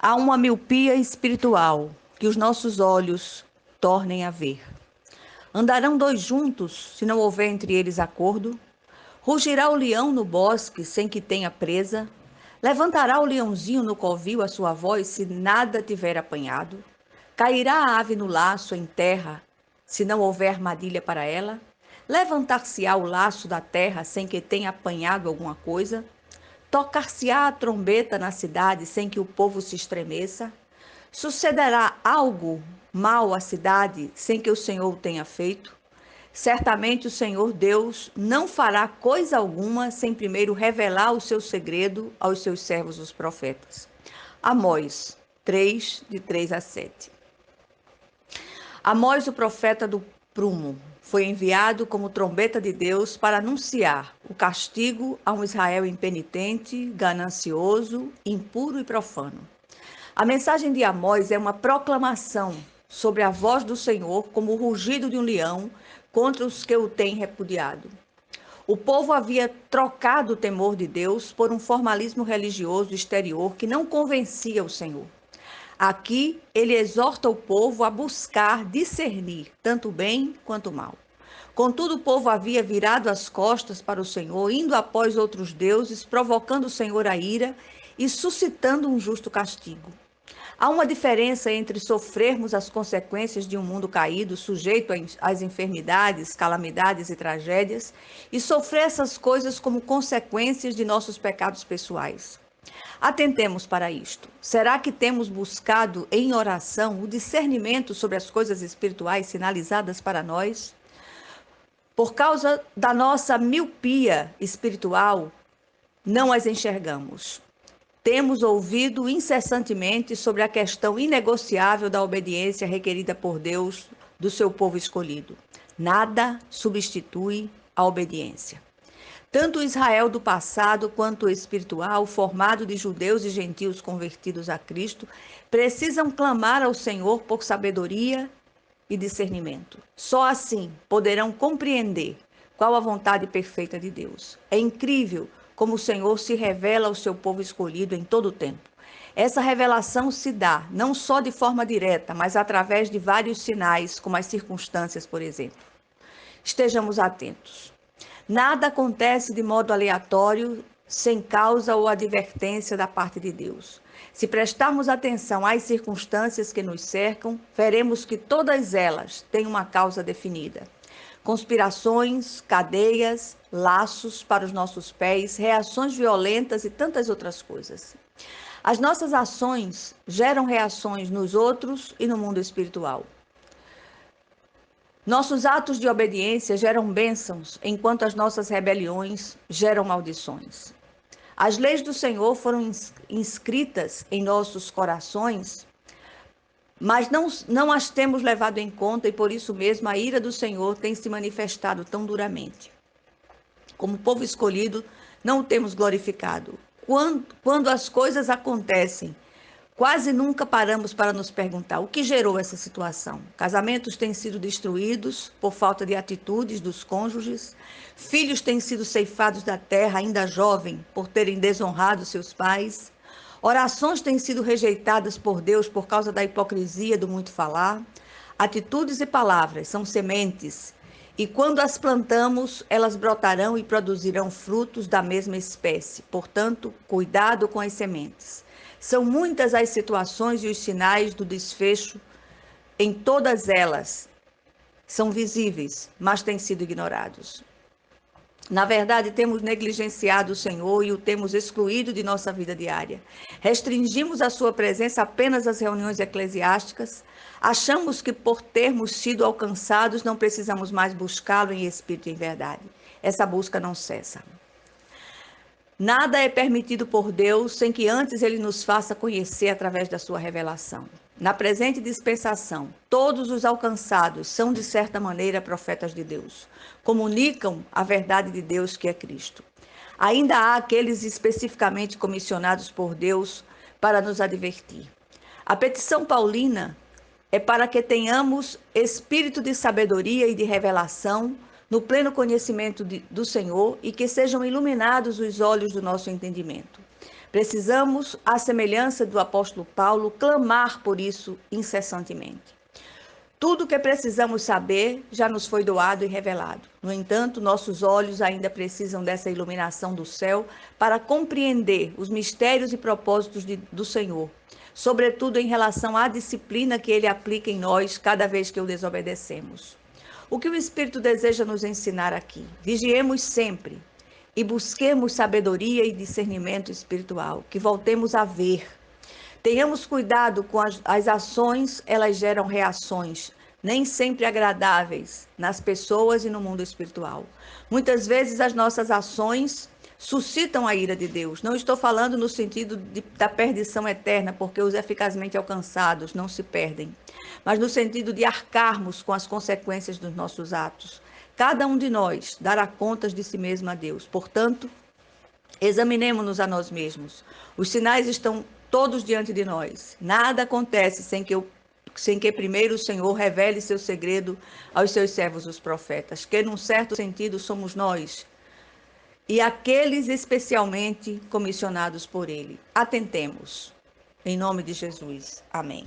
Há uma miopia espiritual que os nossos olhos tornem a ver. Andarão dois juntos, se não houver entre eles acordo? Rugirá o leão no bosque, sem que tenha presa? Levantará o leãozinho no covil a sua voz, se nada tiver apanhado? Cairá a ave no laço em terra, se não houver armadilha para ela? Levantar-se-á o laço da terra, sem que tenha apanhado alguma coisa? Tocar-se-á a trombeta na cidade, sem que o povo se estremeça? Sucederá algo mal à cidade, sem que o Senhor o tenha feito? Certamente o Senhor Deus não fará coisa alguma sem primeiro revelar o seu segredo aos seus servos, os profetas. Amós 3, de 3 a 7. Amós, o profeta do prumo, foi enviado como trombeta de Deus para anunciar o castigo a um Israel impenitente, ganancioso, impuro e profano. A mensagem de Amós é uma proclamação sobre a voz do Senhor como o rugido de um leão contra os que o têm repudiado. O povo havia trocado o temor de Deus por um formalismo religioso exterior que não convencia o Senhor. Aqui, ele exorta o povo a buscar discernir tanto o bem quanto o mal. Contudo, o povo havia virado as costas para o Senhor, indo após outros deuses, provocando o Senhor a ira e suscitando um justo castigo. Há uma diferença entre sofrermos as consequências de um mundo caído, sujeito às enfermidades, calamidades e tragédias, e sofrer essas coisas como consequências de nossos pecados pessoais. Atentemos para isto. Será que temos buscado em oração o discernimento sobre as coisas espirituais sinalizadas para nós? Por causa da nossa miopia espiritual, não as enxergamos. Temos ouvido incessantemente sobre a questão inegociável da obediência requerida por Deus do seu povo escolhido. Nada substitui a obediência. Tanto o Israel do passado quanto o espiritual, formado de judeus e gentios convertidos a Cristo, precisam clamar ao Senhor por sabedoria e discernimento. Só assim poderão compreender qual a vontade perfeita de Deus. É incrível como o Senhor se revela ao seu povo escolhido em todo o tempo. Essa revelação se dá não só de forma direta, mas através de vários sinais, como as circunstâncias, por exemplo. Estejamos atentos. Nada acontece de modo aleatório, sem causa ou advertência da parte de Deus. Se prestarmos atenção às circunstâncias que nos cercam, veremos que todas elas têm uma causa definida. Conspirações, cadeias, laços para os nossos pés, reações violentas e tantas outras coisas. As nossas ações geram reações nos outros e no mundo espiritual. Nossos atos de obediência geram bênçãos, enquanto as nossas rebeliões geram maldições. As leis do Senhor foram inscritas em nossos corações, mas não as temos levado em conta e por isso mesmo a ira do Senhor tem se manifestado tão duramente. Como povo escolhido, não o temos glorificado. Quando as coisas acontecem, quase nunca paramos para nos perguntar o que gerou essa situação. Casamentos têm sido destruídos por falta de atitudes dos cônjuges, filhos têm sido ceifados da terra ainda jovem por terem desonrado seus pais, orações têm sido rejeitadas por Deus por causa da hipocrisia do muito falar. Atitudes e palavras são sementes, e quando as plantamos, elas brotarão e produzirão frutos da mesma espécie. Portanto, cuidado com as sementes. São muitas as situações e os sinais do desfecho, em todas elas são visíveis, mas têm sido ignorados. Na verdade, temos negligenciado o Senhor e o temos excluído de nossa vida diária. Restringimos a sua presença apenas às reuniões eclesiásticas. Achamos que por termos sido alcançados não precisamos mais buscá-lo em espírito e em verdade. Essa busca não cessa. Nada é permitido por Deus sem que antes ele nos faça conhecer através da sua revelação. Na presente dispensação, todos os alcançados são, de certa maneira, profetas de Deus. Comunicam a verdade de Deus, que é Cristo. Ainda há aqueles especificamente comissionados por Deus para nos advertir. A petição paulina é para que tenhamos espírito de sabedoria e de revelação no pleno conhecimento do Senhor e que sejam iluminados os olhos do nosso entendimento, Precisamos, à semelhança do apóstolo Paulo, clamar por isso incessantemente. Tudo o que precisamos saber já nos foi doado e revelado. No entanto, nossos olhos ainda precisam dessa iluminação do céu para compreender os mistérios e propósitos do Senhor, sobretudo em relação à disciplina que Ele aplica em nós cada vez que o desobedecemos. O que o Espírito deseja nos ensinar aqui? Vigiemos sempre e busquemos sabedoria e discernimento espiritual, que voltemos a ver. Tenhamos cuidado com as ações, elas geram reações, nem sempre agradáveis, nas pessoas e no mundo espiritual. Muitas vezes as nossas ações suscitam a ira de Deus. Não estou falando no sentido da perdição eterna, porque os eficazmente alcançados não se perdem, mas no sentido de arcarmos com as consequências dos nossos atos. Cada um de nós dará contas de si mesmo a Deus. Portanto, examinemo-nos a nós mesmos. Os sinais estão todos diante de nós. Nada acontece sem que primeiro o Senhor revele seu segredo aos seus servos, os profetas, que num certo sentido somos nós, e aqueles especialmente comissionados por Ele. Atentemos. Em nome de Jesus. Amém.